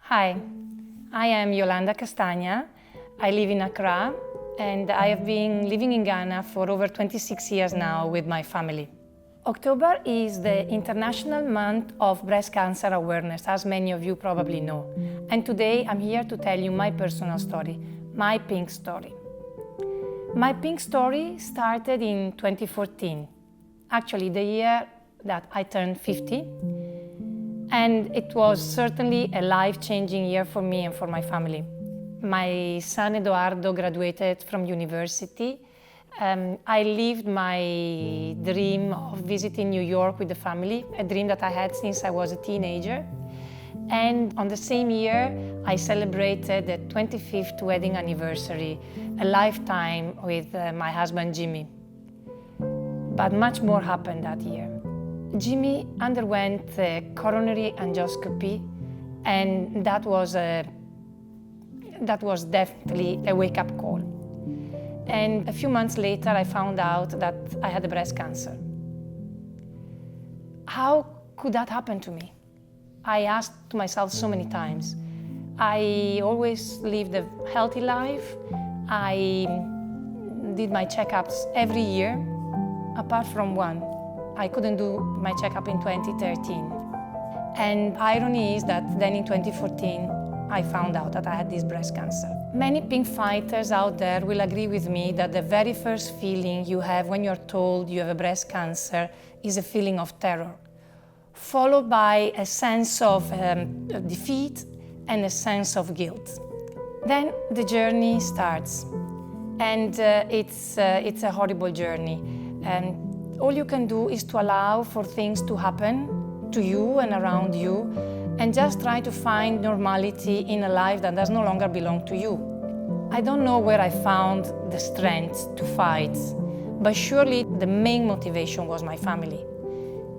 Hi, I am Yolanda Castagna. I live in Accra and I have been living in Ghana for over 26 years now with my family. October is the International Month of Breast Cancer Awareness, as many of you probably know. And today I'm here to tell you my personal story, my pink story. My pink story started in 2014, actually the year that I turned 50. And it was certainly a life-changing year for me and for my family. My son Eduardo graduated from university. I lived my dream of visiting New York with the family, a dream that I had since I was a teenager. And on the same year, I celebrated the 25th wedding anniversary, a lifetime with my husband Jimmy. But much more happened that year. Jimmy underwent a coronary angioscopy, and that was definitely a wake-up call. And a few months later, I found out that I had breast cancer. How could that happen to me? I asked to myself so many times. I always lived a healthy life. I did my checkups every year, apart from one. I couldn't do my checkup in 2013. And irony is that then in 2014, I found out that I had this breast cancer. Many pink fighters out there will agree with me that the very first feeling you have when you're told you have a breast cancer is a feeling of terror, followed by a sense of defeat and a sense of guilt. Then the journey starts, and it's a horrible journey. All you can do is to allow for things to happen to you and around you, and just try to find normality in a life that does no longer belong to you. I don't know where I found the strength to fight, but surely the main motivation was my family.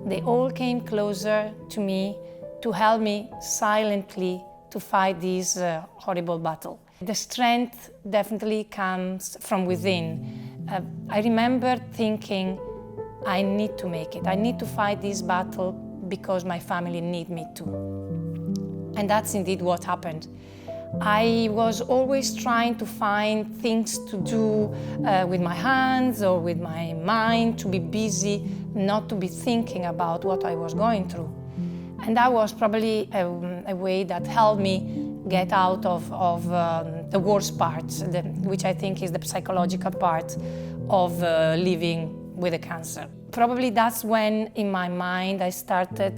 They all came closer to me to help me silently to fight this horrible battle. The strength definitely comes from within. I remember thinking, I need to make it. I need to fight this battle because my family need me to. And that's indeed what happened. I was always trying to find things to do with my hands or with my mind, to be busy, not to be thinking about what I was going through. And that was probably a way that helped me get out of the worst part, which I think is the psychological part of living with a cancer. Probably that's when, in my mind, I started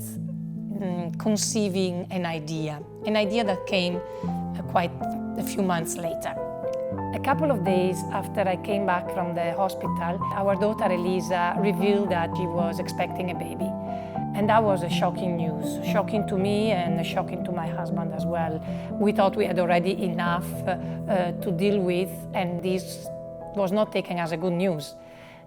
conceiving an idea that came quite a few months later. A couple of days after I came back from the hospital, our daughter Elisa revealed that she was expecting a baby. And that was a shocking news, shocking to me and shocking to my husband as well. We thought we had already enough to deal with, and this was not taken as a good news.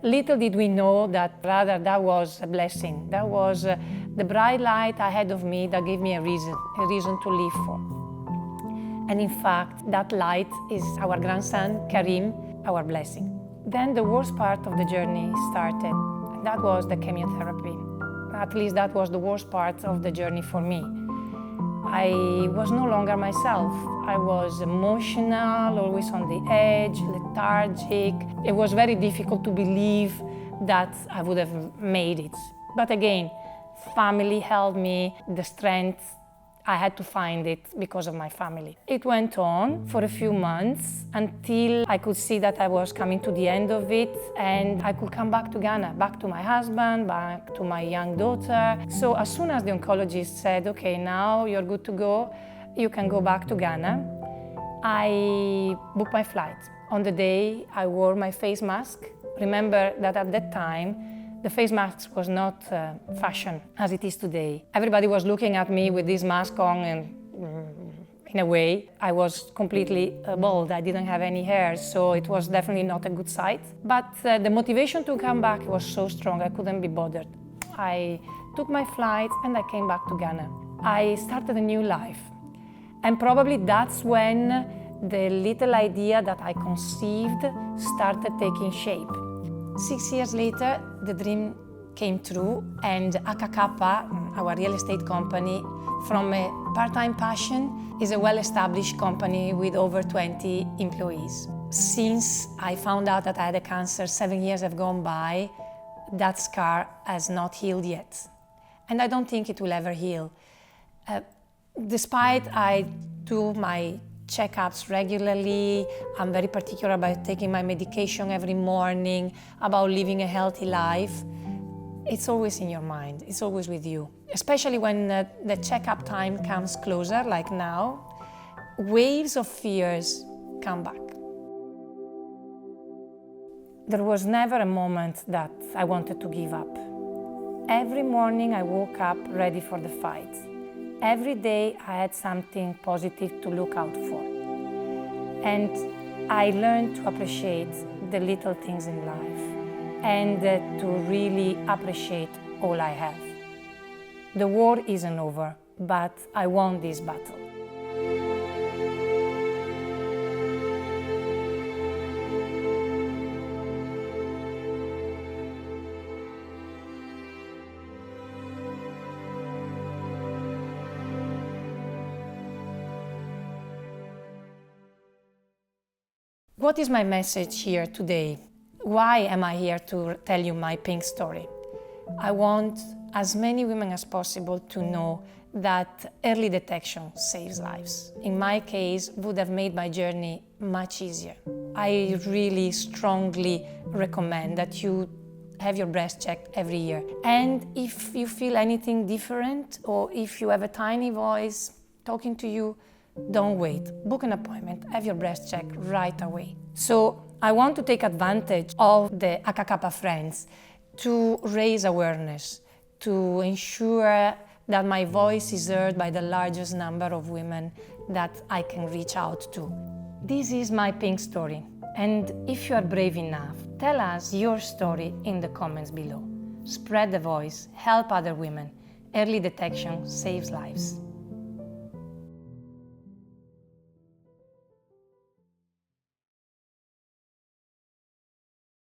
Little did we know that rather that was a blessing. That was the bright light ahead of me that gave me a reason to live for. And in fact, that light is our grandson, Karim, our blessing. Then the worst part of the journey started. That was the chemotherapy. At least that was the worst part of the journey for me. I was no longer myself. I was emotional, always on the edge, lethargic. It was very difficult to believe that I would have made it. But again, family helped me, the strength. I had to find it because of my family. It went on for a few months until I could see that I was coming to the end of it, and I could come back to Ghana, back to my husband, back to my young daughter. So as soon as the oncologist said, okay, now you're good to go, you can go back to Ghana, I booked my flight. On the day, I wore my face mask. Remember that at that time, the face mask was not fashion as it is today. Everybody was looking at me with this mask on, and in a way, I was completely bald. I didn't have any hair, so it was definitely not a good sight. But the motivation to come back was so strong, I couldn't be bothered. I took my flight and I came back to Ghana. I started a new life. And probably that's when the little idea that I conceived started taking shape. 6 years later, the dream came true, and Akka Kappa, our real estate company, from a Part-Time Passion is a well-established company with over 20 employees. Since I found out that I had a cancer, 7 years have gone by, that scar has not healed yet. And I don't think it will ever heal. Despite I do my checkups regularly, I'm very particular about taking my medication every morning, about living a healthy life, it's always in your mind, it's always with you. Especially when the checkup time comes closer, like now, waves of fears come back. There was never a moment that I wanted to give up. Every morning I woke up ready for the fight. Every day I had something positive to look out for. And I learned to appreciate the little things in life and to really appreciate all I have. The war isn't over, but I won this battle. What is my message here today? Why am I here to tell you my pink story? I want as many women as possible to know that early detection saves lives. In my case, would have made my journey much easier. I really strongly recommend that you have your breast checked every year. And if you feel anything different, or if you have a tiny voice talking to you, don't wait. Book an appointment, have your breast checked right away. So I want to take advantage of the Akka Kappa friends to raise awareness, to ensure that my voice is heard by the largest number of women that I can reach out to. This is my pink story. And if you are brave enough, tell us your story in the comments below. Spread the voice, help other women. Early detection saves lives.